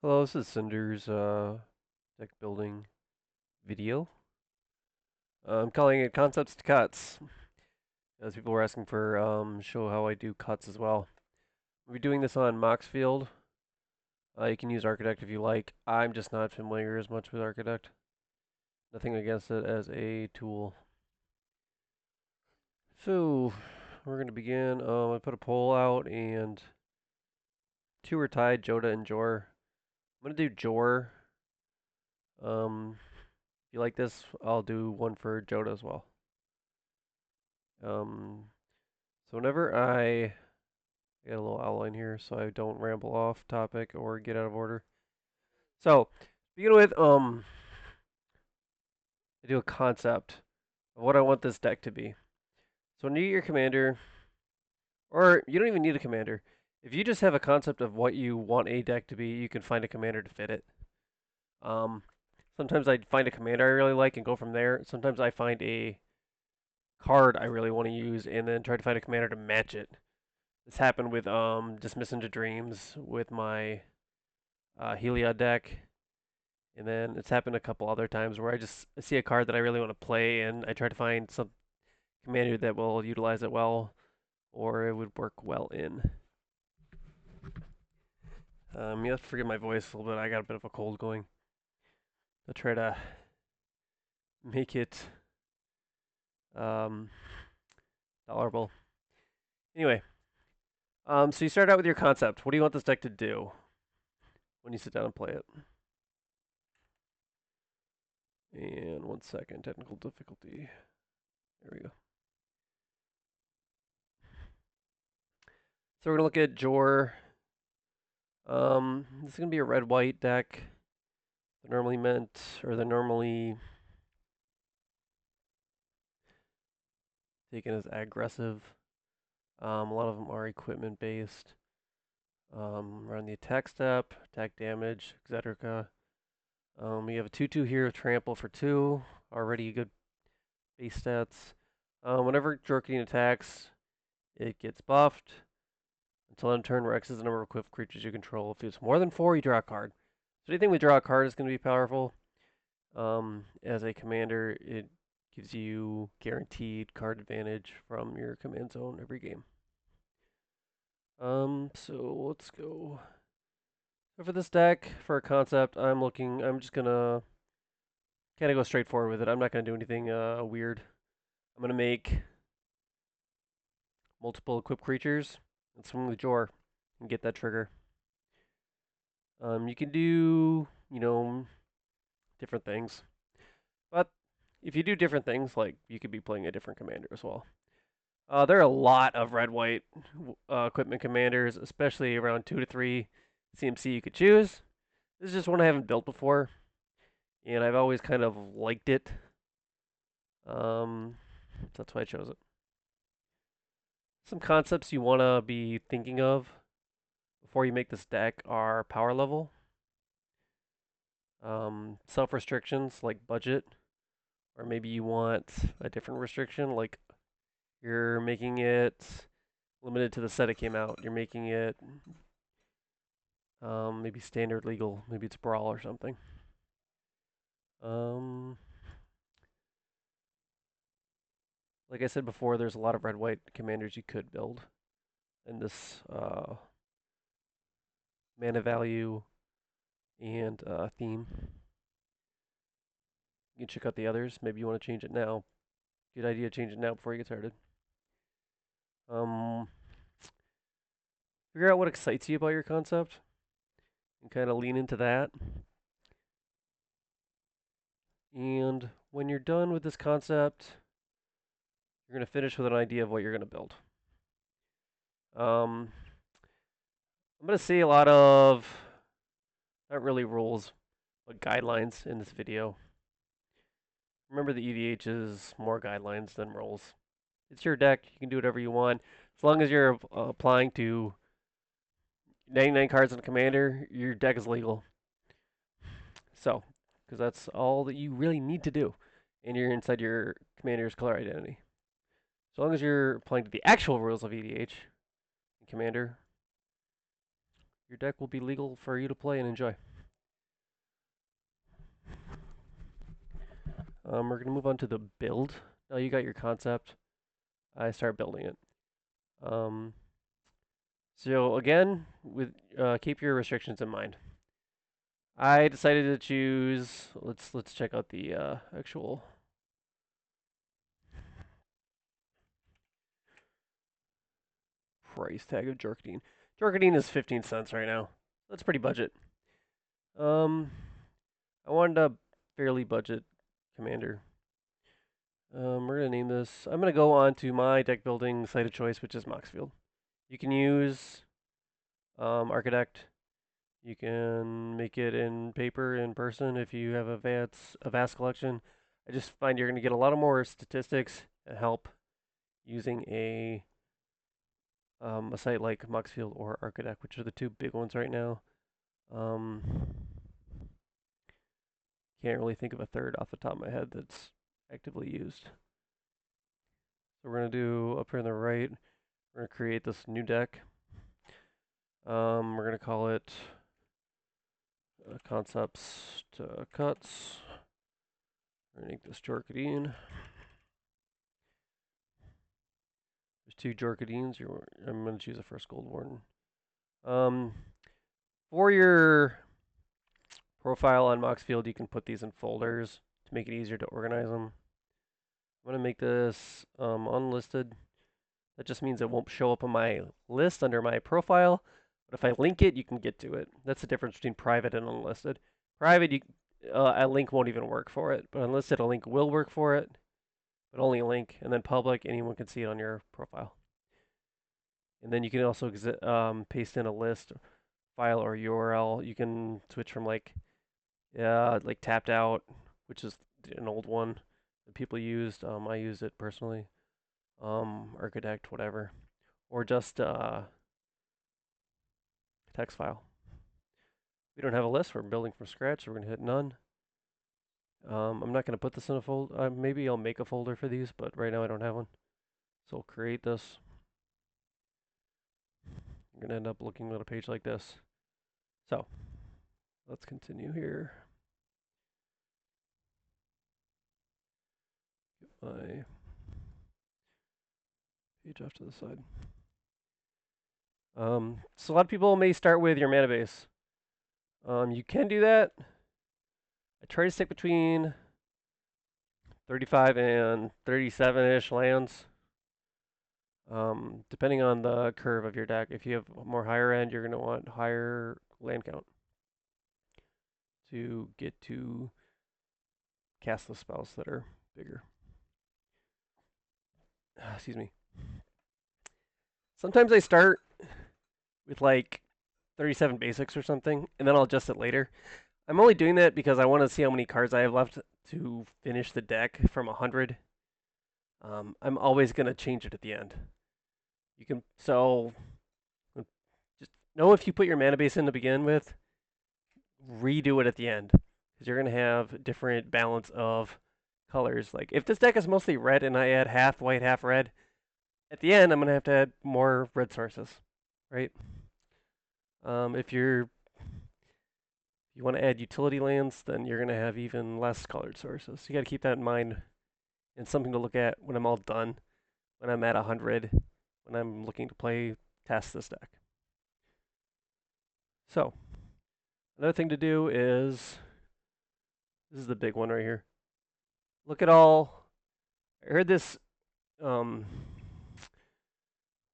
Hello, this is Cinder's deck building video. I'm calling it Concepts to Cuts, as people were asking for show how I do cuts as well. We'll be doing this on Moxfield. You can use Architect if you like. I'm just not familiar as much with Architect. Nothing against it as a tool. So we're gonna begin. I put a poll out and two are tied, Joda and Jor. I'm gonna do Jor. If you like this, I'll do one for Joda as well. Um, so whenever I get a little outline here so I don't ramble off topic or get out of order. So, begin with, I do a concept of what I want this deck to be. So when you get your commander, or you don't even need a commander, if you just have a concept of what you want a deck to be, you can find a commander to fit it. Um, Sometimes I find a commander I really like and go from there. Sometimes I find a card I really want to use and then try to find a commander to match it. This happened with Dismiss into Dreams with my Heliod deck, and then it's happened a couple other times where I see a card that I really want to play, and I try to find some commander that will utilize it well, or it would work well in. You have to forgive my voice a little bit. I got a bit of a cold going. I'll try to make it um, tolerable. Anyway, so you start out with your concept. What do you want this deck to do when you sit down and play it? And 1 second, technical difficulty. There we go. So we're gonna look at Jor. This is gonna be a red-white deck. They're normally meant, or they're normally taken as aggressive. A lot of them are equipment based. Run the attack step, attack damage, etc. We have a 2/2 here with trample for 2. Already good base stats. Whenever Jor Kadeen attacks, it gets buffed. Until end turn, where X is the number of equipped creatures you control. If it's more than 4, you draw a card. So anything we draw a card is going to be powerful. As a commander, it gives you guaranteed card advantage from your command zone every game. So let's go. So for this deck, for a concept, I'm just gonna kind of go straight forward with it. I'm not gonna do anything weird. I'm gonna make multiple equipped creatures and swing the Jor and get that trigger. You can do, different things. But if you do different things, like you could be playing a different commander as well. There are a lot of red-white equipment commanders, especially around 2 to 3 CMC you could choose. This is just one I haven't built before, and I've always kind of liked it. So that's why I chose it. Some concepts you want to be thinking of before you make this deck are power level, self-restrictions like budget, or maybe you want a different restriction, like you're making it limited to the set it came out. You're making it maybe standard legal, maybe it's brawl or something. Um, like I said before, there's a lot of red-white commanders you could build in this mana value and theme. You can check out the others. Maybe you want to change it now. Good idea to change it now before you get started. Um, Figure out what excites you about your concept and kind of lean into that. And when you're done with this concept, you're going to finish with an idea of what you're going to build. I'm going to see a lot of, not really rules, but guidelines in this video. Remember the EDH is more guidelines than rules. It's your deck. You can do whatever you want. As long as you're applying to 99 cards in Commander, your deck is legal. So, because that's all that you really need to do. And you're inside your Commander's color identity. As long as you're applying to the actual rules of EDH and Commander, your deck will be legal for you to play and enjoy. We're gonna move on to the build. Now you got your concept. I start building it. Um, so again, with keep your restrictions in mind. I decided to choose. Let's check out the actual price tag of Jor Kadeen. Jor Kadeen is 15 cents right now. That's pretty budget. Um, I wanted a fairly budget commander. We're gonna name this. I'm gonna go on to my deck building site of choice, which is Moxfield. You can use Architect. You can make it in paper in person if you have a vast collection. I just find you're gonna get a lot of more statistics and help using a site like Moxfield or Architect, which are the two big ones right now. Um, can't really think of a third off the top of my head that's actively used. So we're gonna do up here on the right. We're gonna create this new deck. We're gonna call it Concepts2Cuts. We're gonna make this Jor Kadeen. There's two Jor Kadeens. I'm gonna choose the first Goldwarden. For your profile on Moxfield, you can put these in folders to make it easier to organize them. I'm gonna make this unlisted. That just means it won't show up on my list under my profile. But if I link it, you can get to it. That's the difference between private and unlisted. Private, a link won't even work for it. But unlisted, a link will work for it. But only a link. And then public, anyone can see it on your profile. And then you can also paste in a list, file, or URL. You can switch from like tapped out, which is an old one that people used. I use it personally. Architect, whatever, or just text file. We don't have a list. We're building from scratch, so we're gonna hit none. I'm not gonna put this in a folder. Maybe I'll make a folder for these, but right now I don't have one. So I'll create this. I'm gonna end up looking at a page like this. So let's continue here. Get my page off to the side. So a lot of people may start with your mana base. You can do that. I try to stick between 35 and 37-ish lands. Depending on the curve of your deck. If you have more higher end, you're going to want higher land count to get to cast the spells that are bigger. Excuse me. Sometimes I start with like 37 basics or something, and then I'll adjust it later. I'm only doing that because I want to see how many cards I have left to finish the deck from 100. I'm always going to change it at the end. You can, so just know if you put your mana base in to begin with, redo it at the end because you're going to have different balance of colors. Like if this deck is mostly red and I add half white, half red, at the end I'm going to have to add more red sources, right? If you want to add utility lands, then you're going to have even less colored sources. So you got to keep that in mind and something to look at when I'm all done, when I'm at 100, when I'm looking to test this deck. So another thing to do is, this is the big one right here. Look at all, I heard this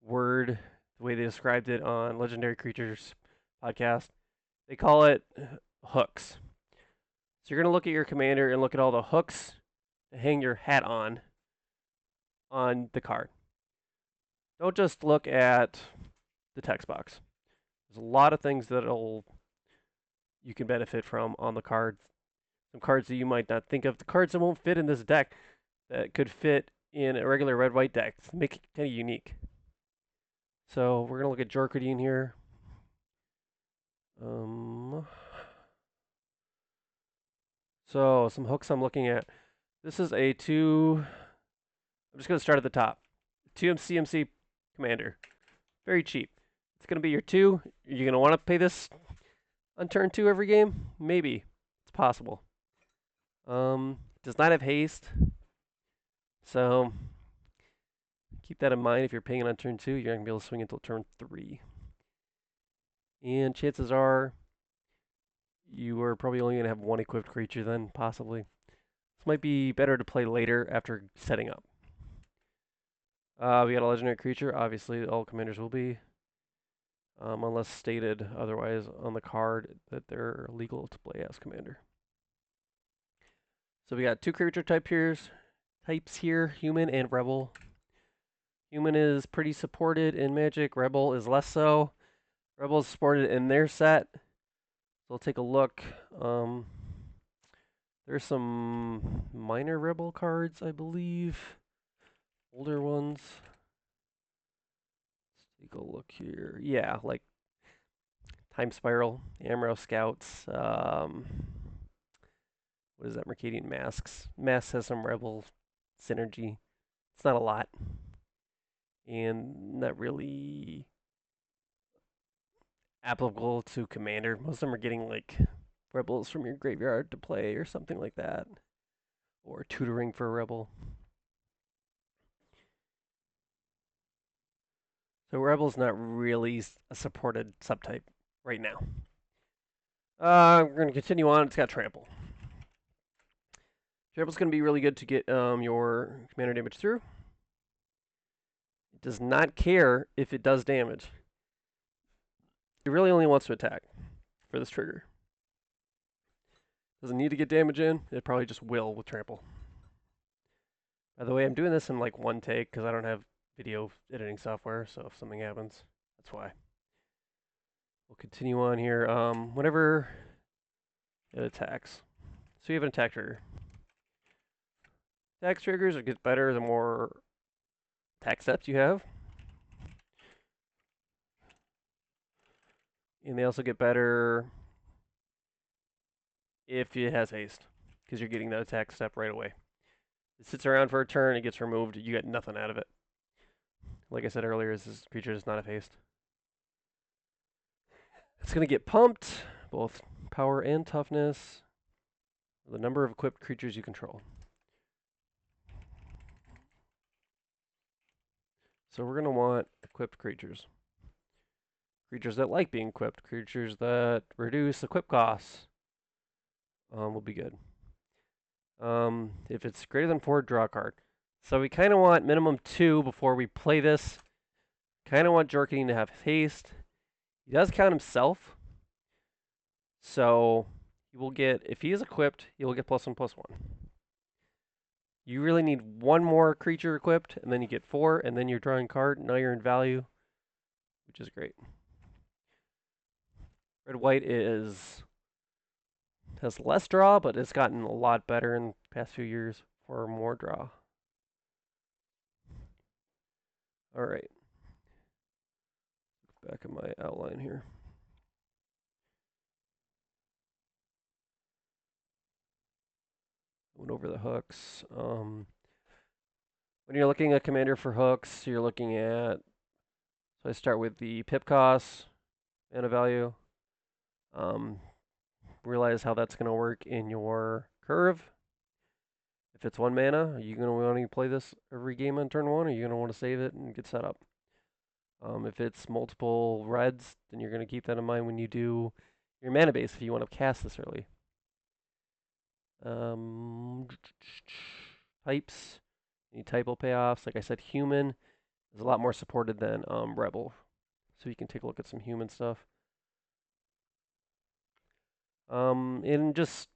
word, the way they described it on Legendary Creatures podcast. They call it hooks. So you're going to look at your commander and look at all the hooks to hang your hat on the card. Don't just look at the text box. There's a lot of things that you can benefit from on the card. Some cards that you might not think of. The cards that won't fit in this deck that could fit in a regular red-white deck. Make it kind of unique. So we're going to look at Jor Kadeen here. So some hooks I'm looking at. This is a I'm just going to start at the top. 2 CMC commander. Very cheap. It's going to be your 2. You're going to want to pay this on turn 2 every game? Maybe. It's possible. Does not have haste, so keep that in mind. If you're paying it on turn 2, you're not going to be able to swing until turn 3. And chances are you are probably only going to have one equipped creature then, possibly. This might be better to play later after setting up. We got a legendary creature. Obviously, all commanders will be, unless stated otherwise on the card that they're legal to play as commander. So we got 2 creature types here, human and rebel. Human is pretty supported in Magic. Rebel is less so. Rebel is supported in their set. So we'll take a look. There's some minor Rebel cards, I believe. Older ones. Let's take a look here. Yeah, like Time Spiral, Amro Scouts. What is that? Mercadian Masks. Masks has some Rebel synergy. It's not a lot. And not really applicable to Commander. Most of them are getting like Rebels from your graveyard to play or something like that. Or tutoring for a Rebel. So Rebel's not really a supported subtype right now. We're going to continue on. It's got Trample. Trample's going to be really good to get your commander damage through. It does not care if it does damage. It really only wants to attack for this trigger. Doesn't need to get damage in. It probably just will with Trample. By the way, I'm doing this in like one take because I don't have video editing software, so if something happens, that's why. We'll continue on here. Whenever it attacks. So you have an attack trigger. Attack triggers, it gets better the more attack steps you have. And they also get better if it has haste, because you're getting that attack step right away. It sits around for a turn, it gets removed, you get nothing out of it. Like I said earlier, this creature does not have haste. It's going to get pumped, both power and toughness, the number of equipped creatures you control. So we're going to want equipped creatures. Creatures that like being equipped, creatures that reduce equip costs will be good. If it's greater than 4, draw a card. So we kind of want minimum 2 before we play this. Kind of want Jor Kadeen to have haste. He does count himself. So he will get, if he is equipped, he will get +1/+1. You really need 1 more creature equipped, and then you get 4, and then you're drawing card. Now you're in value, which is great. Red-white has less draw, but it's gotten a lot better in the past few years for more draw. All right. Back in my outline here. Went over the hooks. When you're looking at commander for hooks, you're looking at, so I start with the pip cost, mana value. Realize how that's going to work in your curve. If it's 1 mana, are you going to want to play this every game on turn 1, or are you going to want to save it and get set up? If it's multiple reds, then you're going to keep that in mind when you do your mana base if you want to cast this early. Types, any typo payoffs. Like I said, human is a lot more supported than rebel. So you can take a look at some human stuff. And just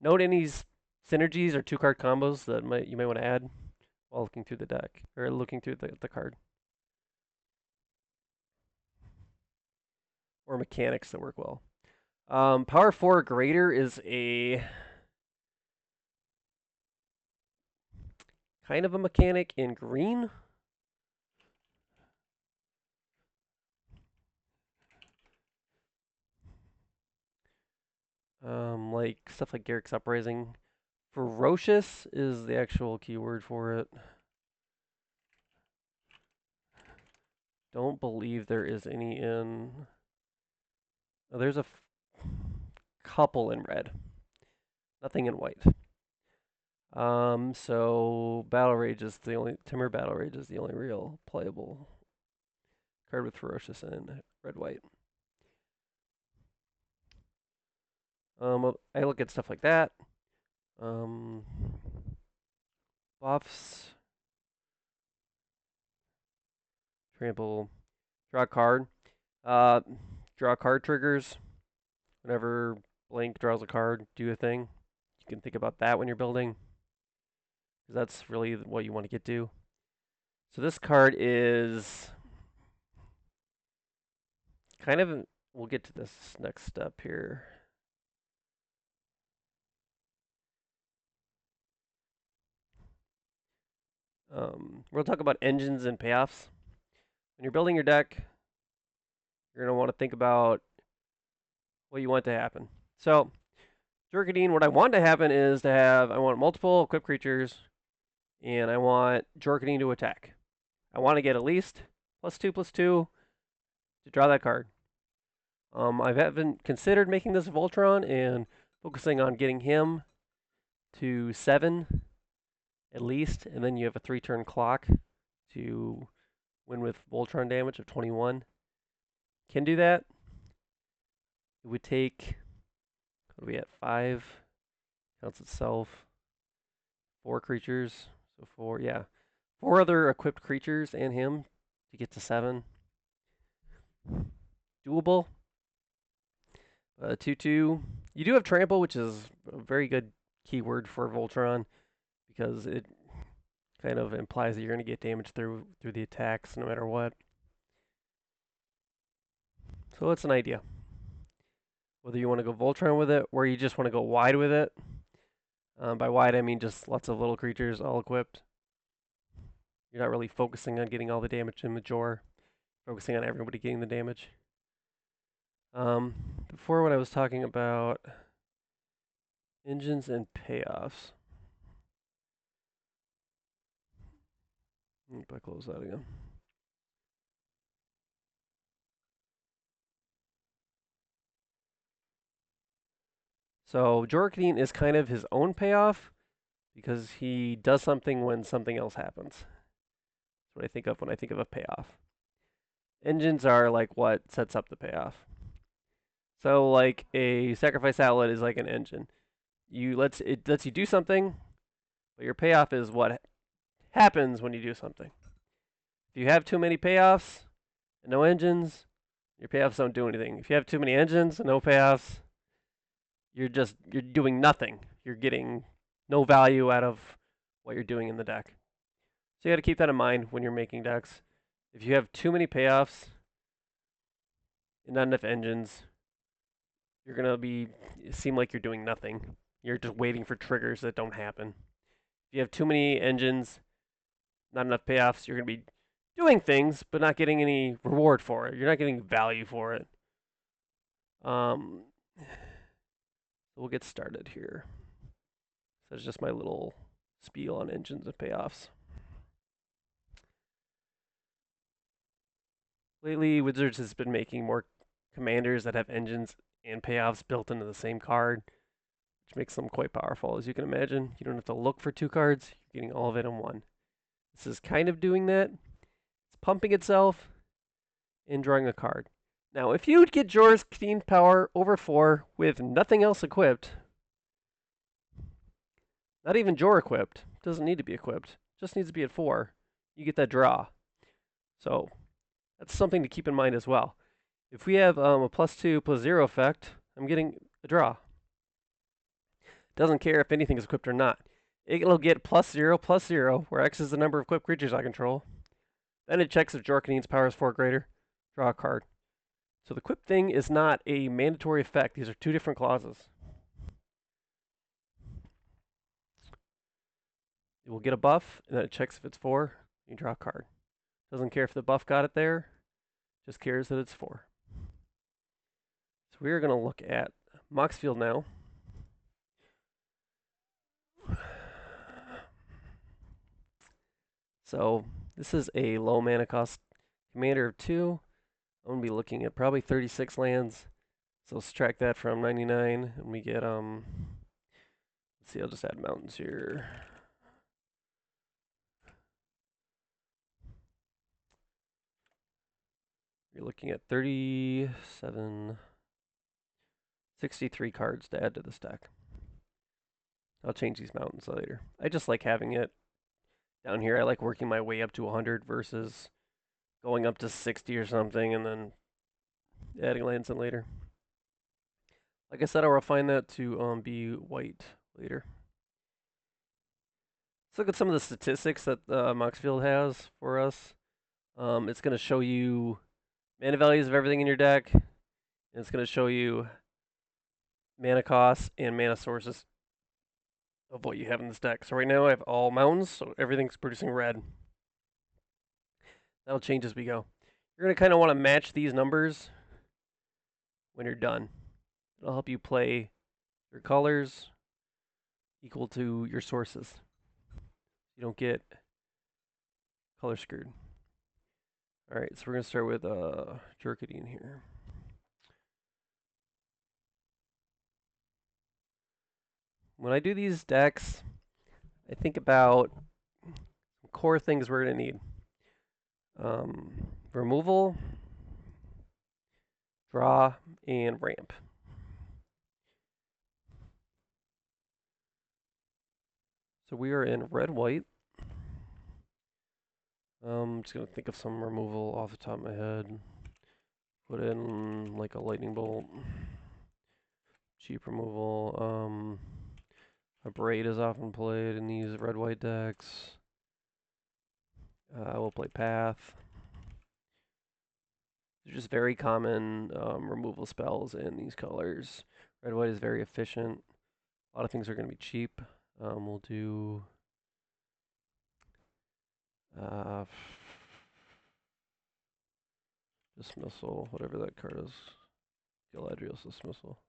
note any synergies or 2-card combos that you might want to add while looking through the deck or looking through the card. Or mechanics that work well. Power 4 or greater is a kind of a mechanic in green. Like stuff like Garrick's Uprising. Ferocious is the actual keyword for it. Don't believe there is any in. Oh, there's a couple in red. Nothing in white. So Battle Rage is the only Timur Battle Rage is the only real playable card with Ferocious and red white. I look at stuff like that. Um, Buffs, trample, draw a card. Uh, draw card triggers. Whenever Blink draws a card, do a thing. You can think about that when you're building, because that's really what you want to get to. So this card is kind of. We'll get to this next step here. We'll talk about engines and payoffs. When you're building your deck, you're going to want to think about what you want to happen. So, Jor Kadeen, what I want to happen is I want multiple equipped creatures, and I want Jor Kadeen to attack. I want to get at least +2/+2 to draw that card. I haven't considered making this Voltron and focusing on getting him to 7 at least, and then you have a 3-turn clock to win with Voltron damage of 21. Can do that. It would take, what are we at, 5? Counts itself. 4 creatures. So 4, yeah. 4 other equipped creatures and him to get to 7. Doable. 2/2. You do have Trample, which is a very good keyword for Voltron because it kind of implies that you're going to get damage through the attacks no matter what. So it's an idea. Whether you want to go Voltron with it or you just want to go wide with it. By wide, I mean just lots of little creatures all equipped. You're not really focusing on getting all the damage in Major, focusing on everybody getting the damage. Before when I was talking about engines and payoffs. If I close that again. So Jor Kadeen is kind of his own payoff because he does something when something else happens. That's what I think of when I think of a payoff. Engines are like what sets up the payoff. So like a sacrifice outlet is like an engine. It lets you do something, but your payoff is what happens when you do something. If you have too many payoffs and no engines, your payoffs don't do anything. If you have too many engines and no payoffs, you're doing nothing. You're getting no value out of what you're doing in the deck. So you got to keep that in mind when you're making decks. If you have too many payoffs and not enough engines, you're gonna seem like you're doing nothing. You're just waiting for triggers that don't happen. If you have too many engines, not enough payoffs, you're gonna be doing things but not getting any reward for it. You're not getting value for it. So we'll get started here. So that's just my little spiel on engines and payoffs. Lately, Wizards has been making more commanders that have engines and payoffs built into the same card, which makes them quite powerful. As you can imagine, you don't have to look for 2 cards, you're getting all of it in one. This is kind of doing that. It's pumping itself and drawing a card. Now, if you would get Jor Kadeen power over 4 with nothing else equipped, not even Jor equipped, doesn't need to be equipped, just needs to be at 4, you get that draw. So that's something to keep in mind as well. If we have a +2/+0 effect, I'm getting a draw. Doesn't care if anything is equipped or not. It'll get +0/+0, where X is the number of equipped creatures I control. Then it checks if Jor Kadeen's power is 4 or greater. Draw a card. So the equip thing is not a mandatory effect. These are 2 different clauses. It will get a buff, and then it checks if it's 4. You draw a card. Doesn't care if the buff got it there. Just cares that it's 4. So we're going to look at Moxfield now. So this is a low mana cost commander of 2. I'm going to be looking at probably 36 lands. So subtract that from 99, and we get, let's Let's see, I'll just add mountains here. You're looking at 37, 63 cards to add to this deck. I'll change these mountains later. I just like having it down here. I like working my way up to 100 versus going up to 60 or something and then adding lands in later. Like I said, I'll refine that to be white later. Let's look at some of the statistics that Moxfield has for us. It's going to show you mana values of everything in your deck. And it's going to show you mana costs and mana sources of what you have in this deck. So right now I have all mountains, so everything's producing red. That'll change as we go. You're going to kind of want to match these numbers when you're done. It'll help you play your colors equal to your sources. You don't get color screwed. All right, so we're going to start with Jor Kadeen here. When I do these decks, I think about core things we're going to need. Removal, draw, and ramp. So we are in red-white. I'm just going to think of some removal off the top of my head. Put in like a lightning bolt. Cheap removal. A braid is often played in these red-white decks. I will play path. They're just very common removal spells in these colors. Red-white is very efficient. A lot of things are going to be cheap. We'll do dismissal, whatever that card is. Galadriel's dismissal.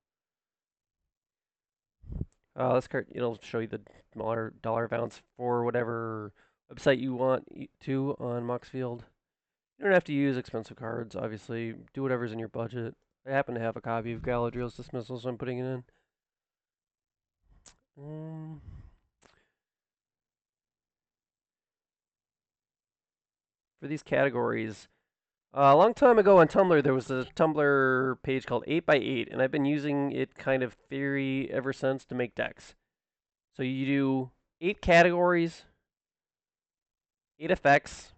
This card, it'll show you the dollar amounts for whatever website you want to on Moxfield. You don't have to use expensive cards, obviously. Do whatever's in your budget. I happen to have a copy of Galadriel's dismissal, so I'm putting it in. For these categories, a long time ago on Tumblr, there was a Tumblr page called 8x8, and I've been using it kind of theory ever since to make decks. So you do 8 categories, 8 effects,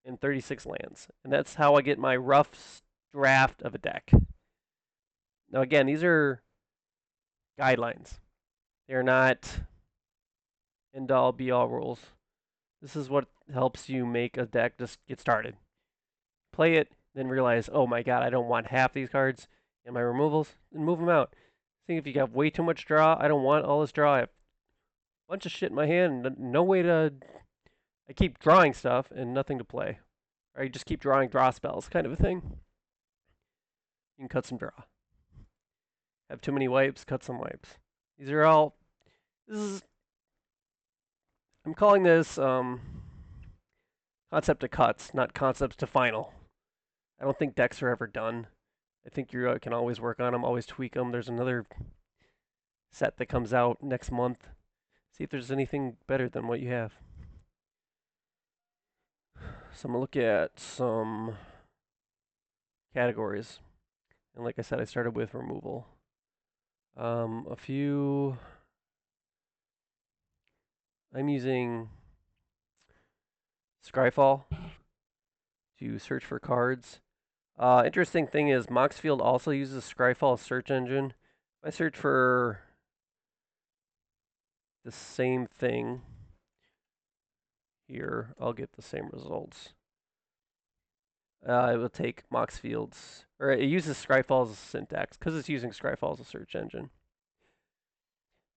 and 36 lands. And that's how I get my rough draft of a deck. Now, again, these are guidelines. They're not end-all, be-all rules. This is what helps you make a deck just get started. Play it, then realize, oh my god, I don't want half these cards in my removals, and move them out. Think if you got way too much draw, I don't want all this draw. I have a bunch of shit in my hand, and no way to... I keep drawing stuff and nothing to play. Or I just keep drawing draw spells, kind of a thing. You can cut some draw. Have too many wipes, cut some wipes. These are all... I'm calling this Concept2Cuts, not Concepts to Final. I don't think decks are ever done. I think you can always work on them, always tweak them. There's another set that comes out next month. See if there's anything better than what you have. So I'm going to look at some categories. And like I said, I started with removal. A few... I'm using Scryfall to search for cards. Interesting thing is Moxfield also uses Scryfall search engine. If I search for the same thing here, I'll get the same results. It will take Moxfield's, or it uses Scryfall's syntax because it's using Scryfall as a search engine,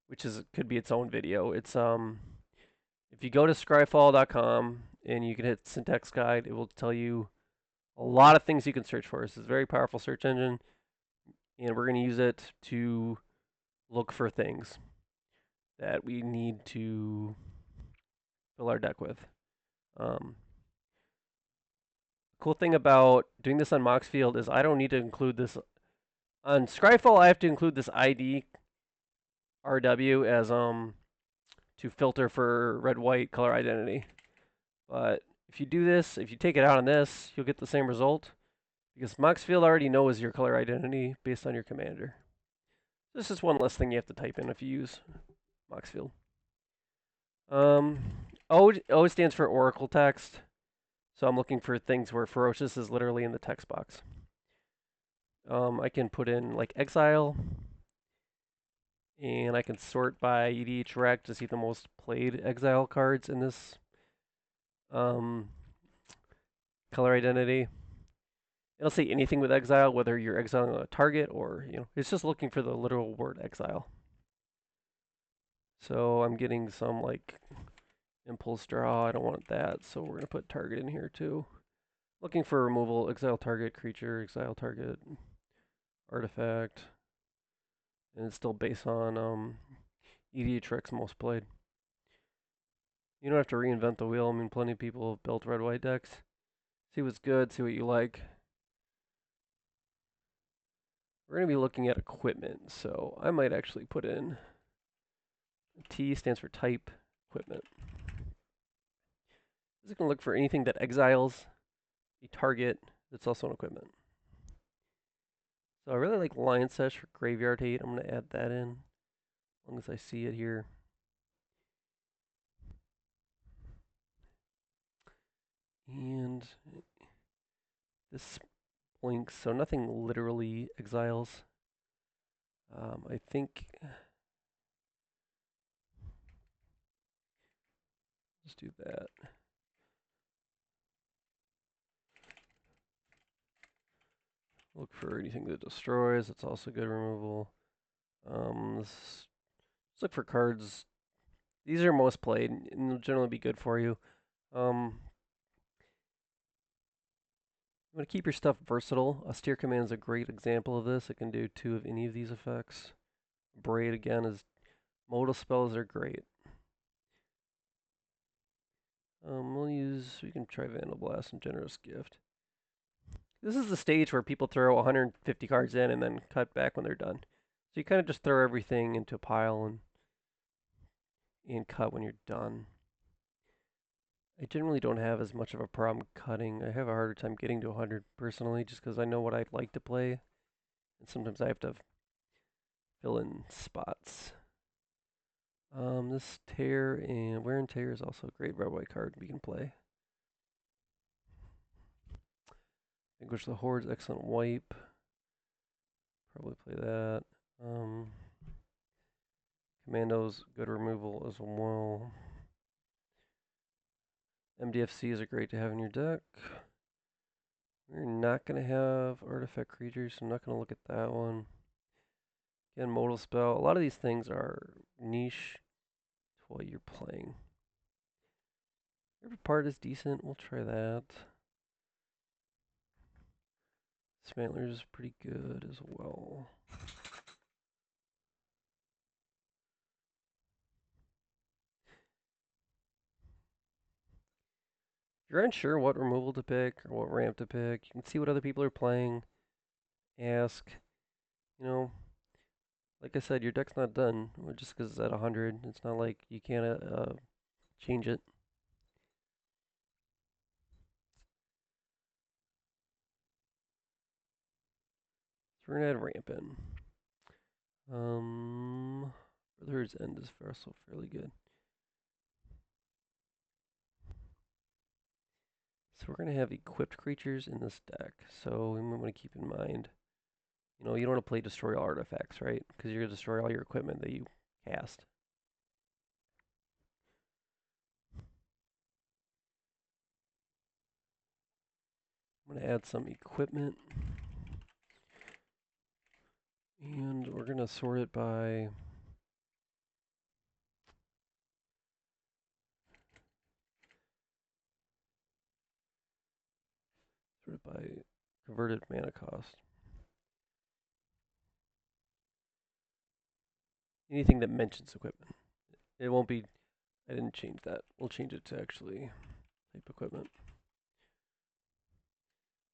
which could be its own video. It's if you go to scryfall.com and you can hit syntax guide, it will tell you a lot of things you can search for. This is a very powerful search engine, and we're going to use it to look for things that we need to fill our deck with. Cool thing about doing this on Moxfield is I don't need to include this. On Scryfall, I have to include this ID RW as to filter for red-white color identity. But if you do this, if you take it out on this, you'll get the same result because Moxfield already knows your color identity based on your commander. This is one less thing you have to type in if you use Moxfield. Um, O stands for Oracle text, so I'm looking for things where ferocious is literally in the text box. I can put in like exile, and I can sort by EDH rec to see the most played exile cards in this um, color identity. It'll say anything with exile, whether you're exiling a target or, it's just looking for the literal word exile. So I'm getting some like impulse draw. I don't want that, so we're gonna put target in here too. Looking for removal, exile target creature, exile target artifact, and it's still based on EDH Rex most played. You don't have to reinvent the wheel. I mean, plenty of people have built red-white decks. See what's good, see what you like. We're going to be looking at equipment, so I might actually put in T stands for type equipment. This is going to look for anything that exiles a target that's also an equipment. So I really like Lion Sesh for Graveyard Hate. I'm going to add that in as long as I see it here. And this blinks, so nothing literally exiles. I think just do that. Look for anything that destroys. That's also good removal. Let's look for cards. These are most played and they'll generally be good for you. You want to keep your stuff versatile. Austere Command is a great example of this. It can do 2 of any of these effects. Braid again is modal spells are great. We can try Vandal Blast and Generous Gift. This is the stage where people throw 150 cards in and then cut back when they're done. So you kind of just throw everything into a pile and cut when you're done. I generally don't have as much of a problem cutting. I have a harder time getting to 100 personally just because I know what I'd like to play. And sometimes I have to fill in spots. This Tear and Wear and Tear is also a great red-white card we can play. Vanquish the Horde's excellent wipe. Probably play that. Commando's good removal as well. MDFCs are great to have in your deck. We're not going to have artifact creatures, so I'm not going to look at that one. Again, modal spell. A lot of these things are niche to what you're playing. Every part is decent. We'll try that. Smantler is pretty good as well. If you're unsure what removal to pick or what ramp to pick, you can see what other people are playing. Ask. Like I said, your deck's not done just because it's at 100. It's not like you can't change it. So we're gonna add ramp in. Brotherhood's End is also fairly good. So we're gonna have equipped creatures in this deck. So we might want to keep in mind, you don't want to play destroy all artifacts, right? Because you're gonna destroy all your equipment that you cast. I'm gonna add some equipment, and we're gonna sort it by converted mana cost. Anything that mentions equipment. It won't be, I didn't change that. We'll change it to actually type equipment.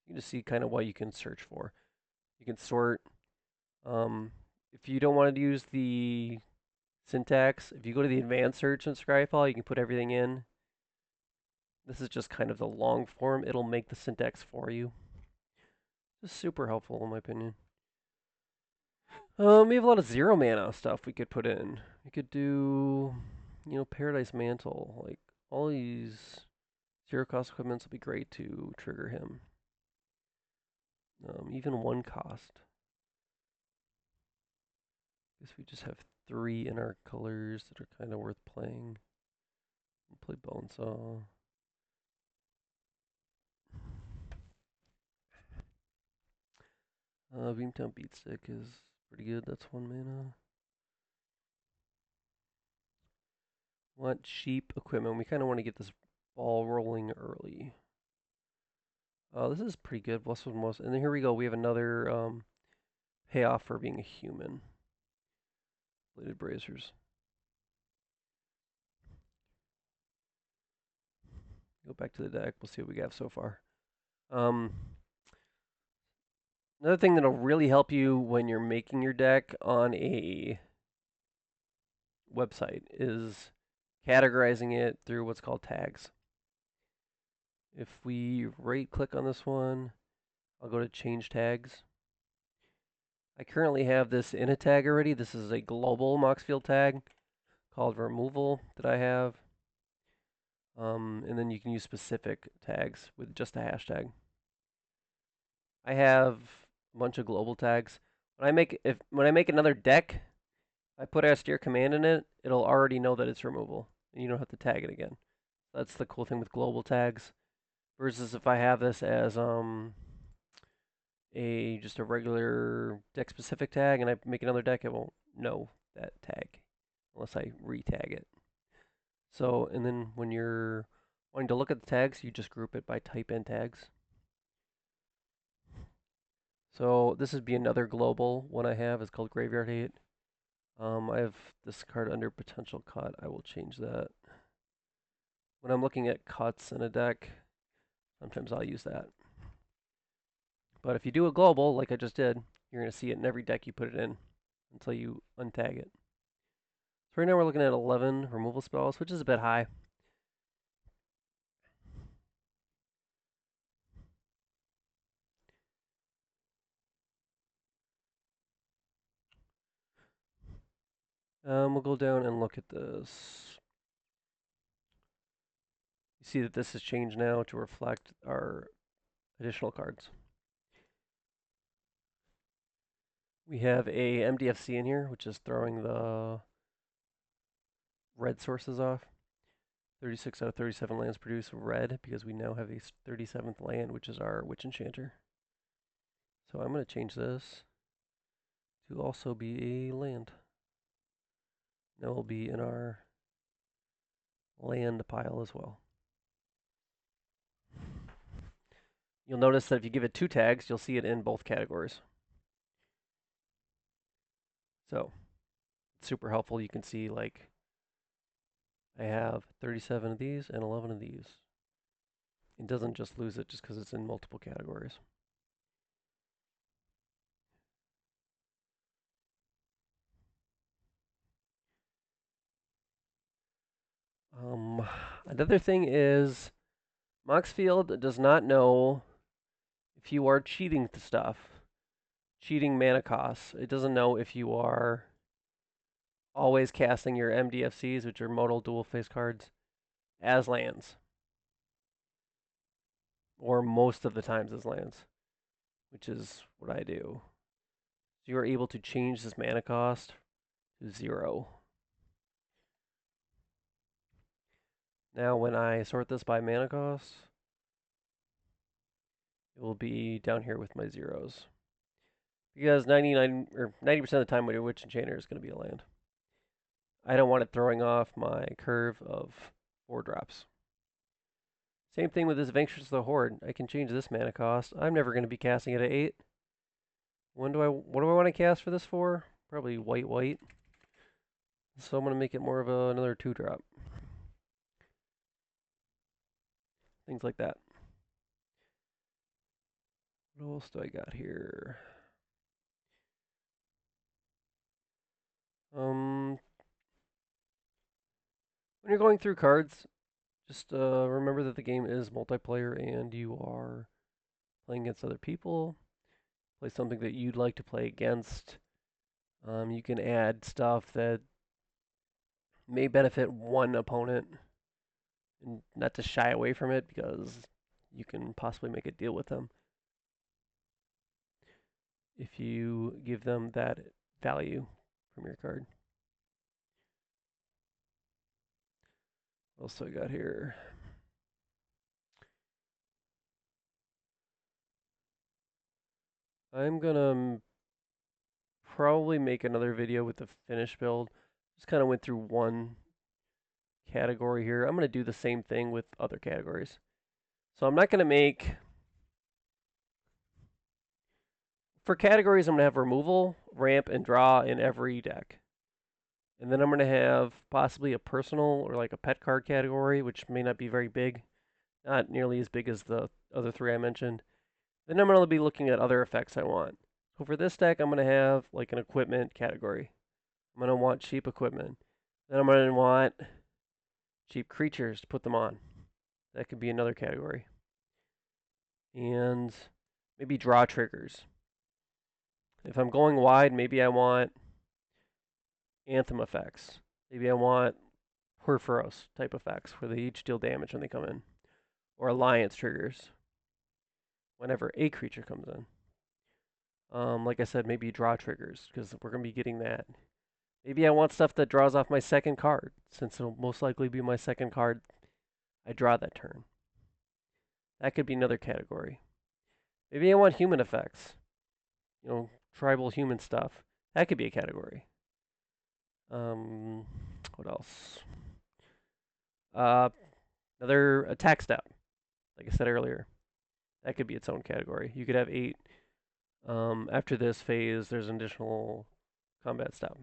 You can just see kind of what you can search for. You can sort, if you don't want to use the syntax. If you go to the advanced search in Scryfall, you can put everything in. This is just kind of the long form. It'll make the syntax for you. It's super helpful in my opinion. We have a lot of 0 mana stuff we could put in. We could do, Paradise Mantle. Like, all these 0 cost equipments will be great to trigger him. Even 1 cost. Guess we just have 3 in our colors that are kind of worth playing. We'll play Bonesaw. Beamtown Beatstick is pretty good. That's 1 mana. Want cheap equipment. We kind of want to get this ball rolling early. This is pretty good. Bless with most. And then here we go. We have another payoff for being a human. Bladed bracers. Go back to the deck. We'll see what we have so far. Another thing that'll really help you when you're making your deck on a website is categorizing it through what's called tags. If we right click on this one, I'll go to change tags. I currently have this in a tag already. This is a global Moxfield tag called removal that I have. And then you can use specific tags with just a hashtag. I have a bunch of global tags. When I make another deck, I put austere command in it, it'll already know that it's removal, and you don't have to tag it again. That's the cool thing with global tags. Versus if I have this as just a regular deck specific tag, and I make another deck, it won't know that tag unless I re-tag it. So, and then when you're wanting to look at the tags, you just group it by type and tags. So this would be another global one I have. It's called Graveyard Hate. I have this card under potential cut. I will change that. When I'm looking at cuts in a deck, sometimes I'll use that. But if you do a global, like I just did, you're going to see it in every deck you put it in until you untag it. So right now we're looking at 11 removal spells, which is a bit high. We'll go down and look at this. You see that this has changed now to reflect our additional cards. We have a MDFC in here, which is throwing the red sources off. 36 out of 37 lands produce red because we now have a 37th land, which is our Witch Enchanter. So I'm going to change this to also be a land. Now it'll be in our land pile as well. You'll notice that if you give it 2 tags, you'll see it in both categories. So it's super helpful. You can see, like, I have 37 of these and 11 of these. It doesn't just lose it just because it's in multiple categories. Another thing is Moxfield does not know if you are cheating stuff, cheating mana costs. It doesn't know if you are always casting your MDFCs, which are modal dual face cards, as lands. Or most of the times as lands, which is what I do. So you are able to change this mana cost to 0. Now when I sort this by mana cost, it will be down here with my zeros. Because 99 or 90% of the time my Witch Enchanter is going to be a land. I don't want it throwing off my curve of 4 drops. Same thing with this Vanquishes the Horde. I can change this mana cost. I'm never going to be casting it at 8. What do I want to cast for this for? Probably white. So I'm going to make it more of another 2 drop. Things like that. What else do I got here? When you're going through cards, just remember that the game is multiplayer and you are playing against other people. Play something that you'd like to play against. You can add stuff that may benefit one opponent and not to shy away from it because you can possibly make a deal with them if you give them that value from your card. What else I got here? I'm gonna probably make another video with the finished build. Just kind of went through one category here. I'm gonna do the same thing with other categories. So I'm not gonna make for categories. I'm gonna have removal, ramp, and draw in every deck. And then I'm going to have possibly a personal or like a pet card category, which may not be very big, not nearly as big as the other three I mentioned. Then I'm going to be looking at other effects I want. So for this deck, I'm going to have like an equipment category. I'm going to want cheap equipment. Then I'm going to want cheap creatures to put them on. That could be another category. And maybe draw triggers. If I'm going wide, maybe I want anthem effects. Maybe I want Perforos type effects where they each deal damage when they come in. Or alliance triggers whenever a creature comes in. Like I said, maybe draw triggers because we're going to be getting that. Maybe I want stuff that draws off my second card since it'll most likely be my second card I draw that turn. That could be another category. Maybe I want human effects. You know, tribal human stuff. That could be a category. What else? Another attack step, like I said earlier. That could be its own category. You could have 8. After this phase, there's an additional combat step.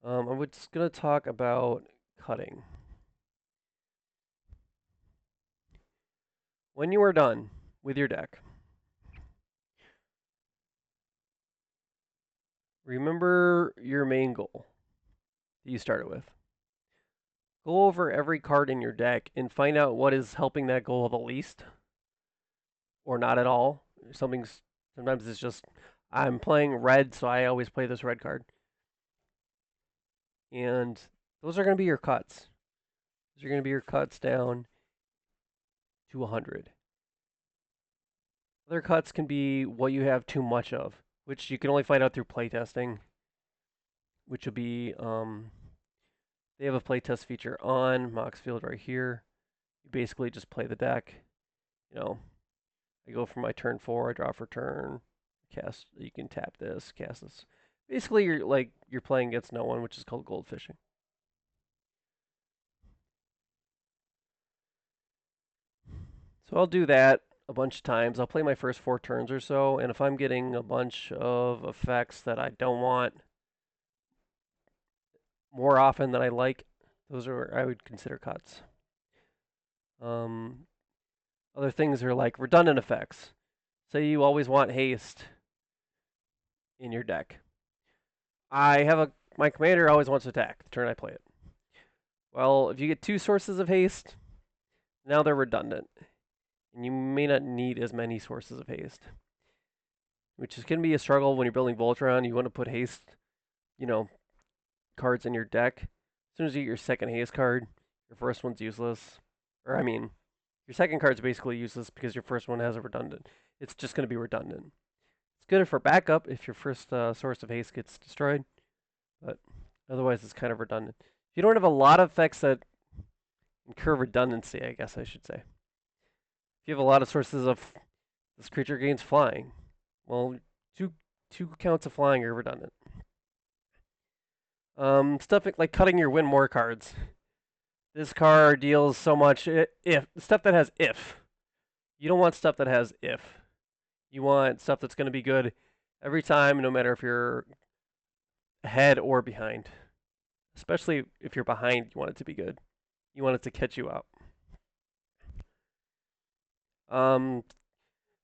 I'm just going to talk about cutting. When you are done with your deck, remember your main goal that you started with. Go over every card in your deck and find out what is helping that goal the least or not at all. Sometimes it's just I'm playing red, so I always play this red card. And those are going to be your cuts. Those are going to be your cuts down to 100. Other cuts can be what you have too much of, which you can only find out through playtesting, which will be they have a playtest feature on Moxfield right here. You basically just play the deck. You know, I go for my turn 4, I draw for turn, cast. You can tap this, cast this. Basically, you're playing against no one, which is called goldfishing. So I'll do that a bunch of times. I'll play my first 4 turns or so, and if I'm getting a bunch of effects that I don't want more often than I like, those are I would consider cuts. Um, Other things are like redundant effects. Say you always want haste in your deck. My commander always wants to attack the turn I play it. Well, if you get 2 sources of haste, now they're redundant, and you may not need as many sources of haste, which is going to be a struggle when you're building Voltron. You want to put haste, you know, cards in your deck. As soon as you get your second haste card, your first one's useless. Or I mean, your second card's basically useless because your first one has a redundant. It's just going to be redundant. It's good for backup if your first source of haste gets destroyed, but otherwise it's kind of redundant. If you don't have a lot of effects that incur redundancy, I guess I should say. If you have a lot of sources of this creature gains flying, well, two counts of flying are redundant. Stuff like cutting your win more cards. This card deals so much if stuff that has if. You don't want stuff that has if. You want stuff that's going to be good every time, no matter if you're ahead or behind. Especially if you're behind, you want it to be good. You want it to catch you up. Um,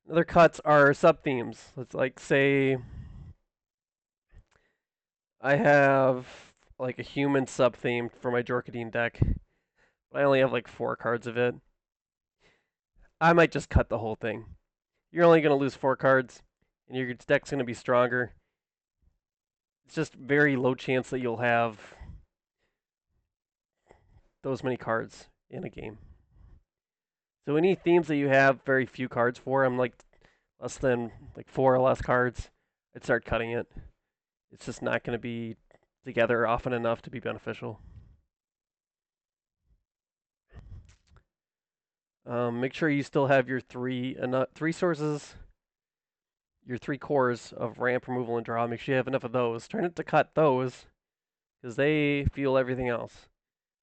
Other cuts are sub themes. Let's like say I have like a human sub theme for my Jor Kadeen deck, but I only have like 4 cards of it. I might just cut the whole thing. You're only going to lose 4 cards, and your deck's going to be stronger. It's just very low chance that you'll have those many cards in a game. So any themes that you have very few cards for, I'm like less than like 4 or less cards, I'd start cutting it. It's just not going to be together often enough to be beneficial. Make sure you still have your three sources, your 3 cores of ramp removal and draw. Make sure you have enough of those. Try not to cut those because they fuel everything else.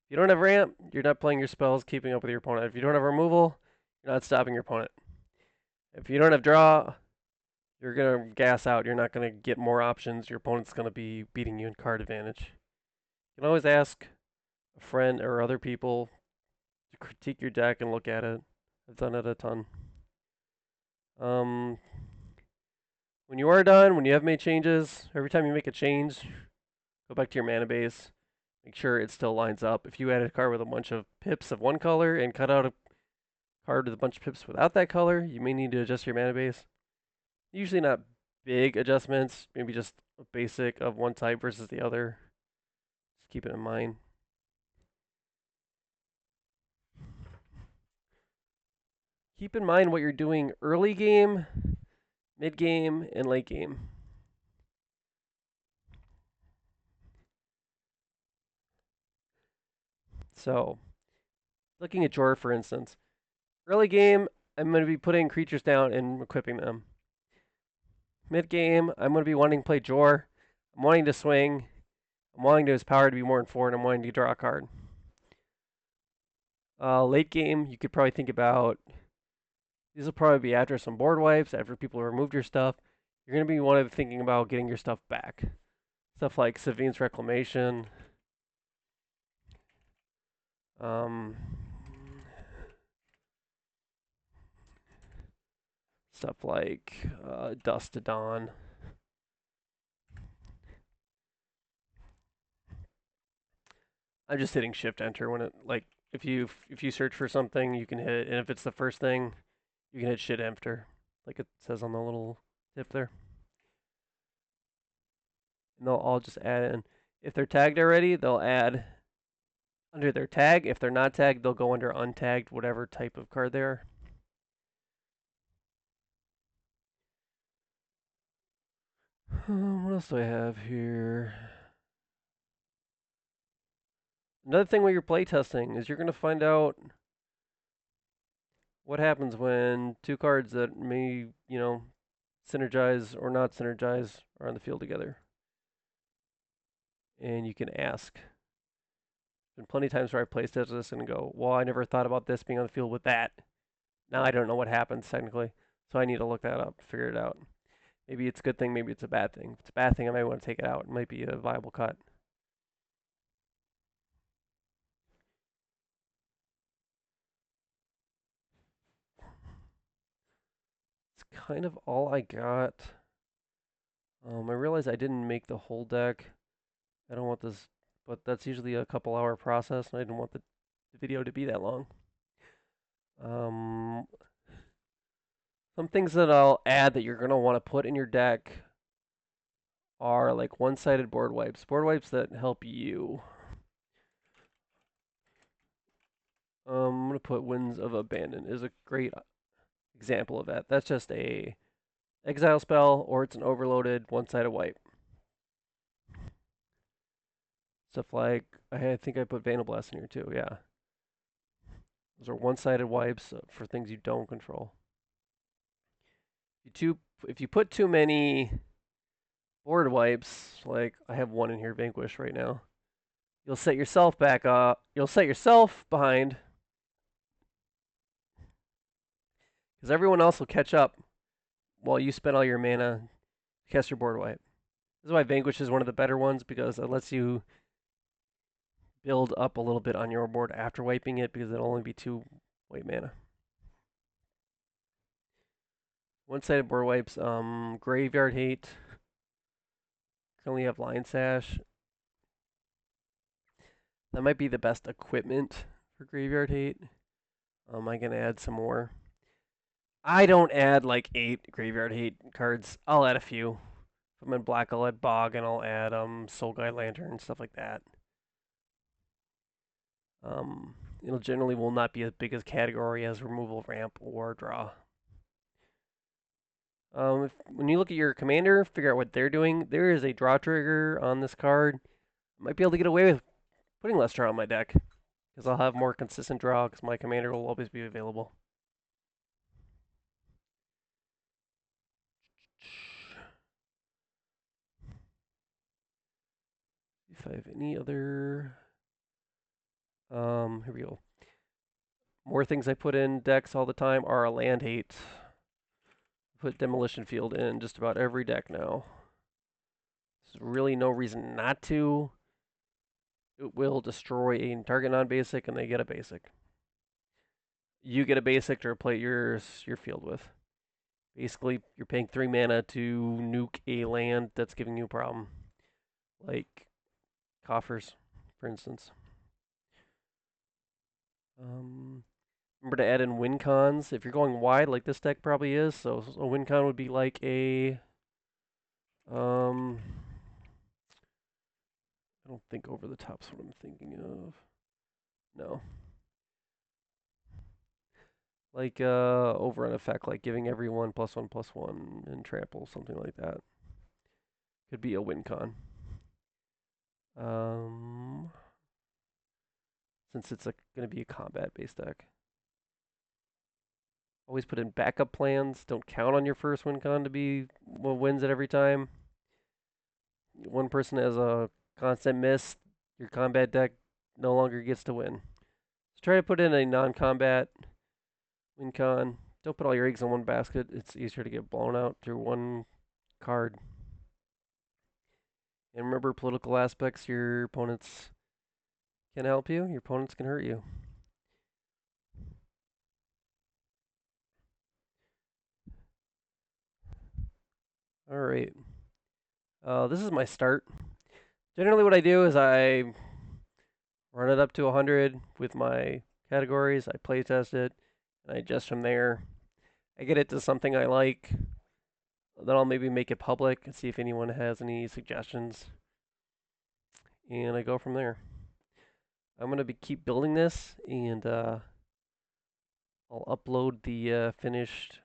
If you don't have ramp, you're not playing your spells, keeping up with your opponent. If you don't have removal, you're not stopping your opponent. If you don't have draw, you're gonna gas out. You're not gonna get more options. Your opponent's gonna be beating you in card advantage. You can always ask a friend or other people to critique your deck and look at it. I've done it a ton. Um, when you are done, when you have made changes, every time you make a change, go back to your mana base. Make sure it still lines up. If you added a card with a bunch of pips of one color and cut out a card with a bunch of pips without that color, you may need to adjust your mana base. Usually not big adjustments, maybe just a basic of one type versus the other. Just keep it in mind. Keep in mind what you're doing early game, mid game, and late game. So, looking at Jor, for instance, early game, I'm going to be putting creatures down and equipping them. Mid game, I'm going to be wanting to play Jor. I'm wanting to swing. I'm wanting his power to be more than 4, and I'm wanting to draw a card. Late game, you could probably think about these will probably be after some board wipes, after people have removed your stuff. You're going to be thinking about getting your stuff back. Stuff like Savine's Reclamation. Um, Stuff like Dust to Dawn. I'm just hitting Shift Enter when it like if you search for something, you can hit, and if it's the first thing, you can hit Shift Enter, like it says on the little tip there. And they'll all just add in. If they're tagged already, they'll add under their tag. If they're not tagged, they'll go under untagged, whatever type of card they are. What else do I have here? Another thing when you're playtesting is you're going to find out what happens when 2 cards that may, synergize or not synergize are on the field together. And you can ask. There's been plenty of times where I playtest this and go, well, I never thought about this being on the field with that. Now I don't know what happens technically, so I need to look that up, figure it out. Maybe it's a good thing, maybe it's a bad thing. If it's a bad thing, I might want to take it out. It might be a viable cut. It's kind of all I got. I realized I didn't make the whole deck. I don't want this, but that's usually a couple-hour process, and I didn't want the video to be that long. Um, some things that I'll add that you're going to want to put in your deck are like one-sided board wipes. Board wipes that help you. I'm going to put Winds of Abandon is a great example of that. That's just a exile spell, or it's an overloaded one-sided wipe. Stuff like, I think I put Vandal Blast in here too, yeah. Those are one-sided wipes for things you don't control. If you put too many board wipes, like I have one in here, Vanquish right now, you'll set yourself back up. You'll set yourself behind, because everyone else will catch up while you spend all your mana to cast your board wipe. This is why Vanquish is one of the better ones, because it lets you build up a little bit on your board after wiping it, because it'll only be 2 white mana. One-sided board wipes. Graveyard Hate. Currently have Line Sash. That might be the best equipment for Graveyard Hate. I can add some more. I don't add like 8 Graveyard Hate cards. I'll add a few. If I'm in black, I'll add Bog, and I'll add Soul Guide Lantern, stuff like that. Um, it'll generally will not be as big a category as removal ramp or draw. When you look at your commander, figure out what they're doing. There is a draw trigger on this card. I might be able to get away with putting less draw on my deck because I'll have more consistent draw because my commander will always be available. If I have any other, here we go. More things I put in decks all the time are a land hate. Put Demolition Field in just about every deck now. There's really no reason not to. It will destroy a target non-basic, and they get a basic. You get a basic to replace your field with. Basically, you're paying 3 mana to nuke a land that's giving you a problem, like coffers, for instance. Remember to add in win cons if you're going wide, like this deck probably is. So a win con would be like a I don't think over the top's what I'm thinking of. No. Like over an effect, like giving everyone +1/+1 and trample, something like that. Could be a win con. Since it's going to be a combat-based deck. Always put in backup plans. Don't count on your first win con to be what wins it every time. One person has a constant miss. Your combat deck no longer gets to win. So try to put in a non-combat win con. Don't put all your eggs in one basket. It's easier to get blown out through one card. And remember, political aspects, your opponents can help you, your opponents can hurt you. All right. This is my start. Generally, what I do is I run it up to 100 with my categories. I play test it, and I adjust from there. I get it to something I like. Then I'll maybe make it public and see if anyone has any suggestions. And I go from there. I'm going to keep building this, and I'll upload the finished,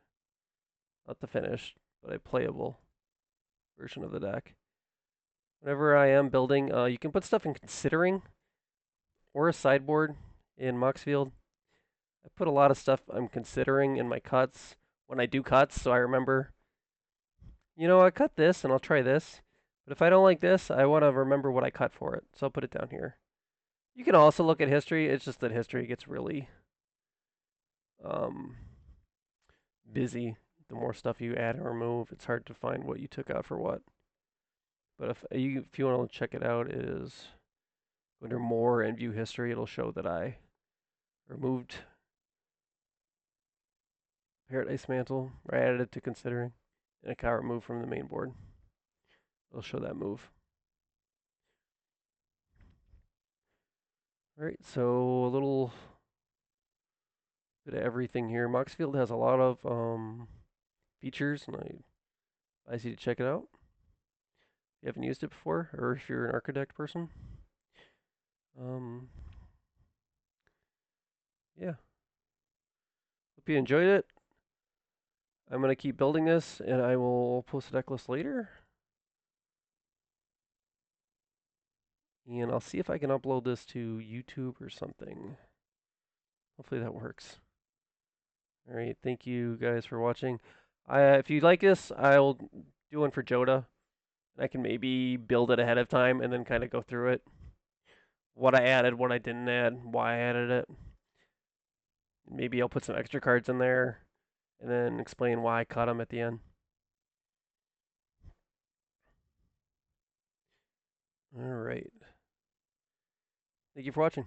not the finished, but a playable version of the deck. Whenever I am building, you can put stuff in considering or a sideboard in Moxfield. I put a lot of stuff I'm considering in my cuts when I do cuts, so I remember, I cut this and I'll try this. But if I don't like this, I want to remember what I cut for it, so I'll put it down here. You can also look at history. It's just that history gets really busy. The more stuff you add and remove, it's hard to find what you took out for what. But if you want to check it out, it is under more and view history. It'll show that I removed Paradise Mantle, or I added it to considering, and it got removed from the main board. It'll show that move. All right, so a little bit of everything here. Moxfield has a lot of features, and I advise you to check it out if you haven't used it before, or if you're an architect person. Yeah. Hope you enjoyed it. I'm going to keep building this, and I will post a deck list later. And I'll see if I can upload this to YouTube or something. Hopefully that works. All right, thank you guys for watching. If you like this, I'll do one for Joda. I can maybe build it ahead of time and then kind of go through it. What I added, what I didn't add, why I added it. Maybe I'll put some extra cards in there and then explain why I cut them at the end. All right. Thank you for watching.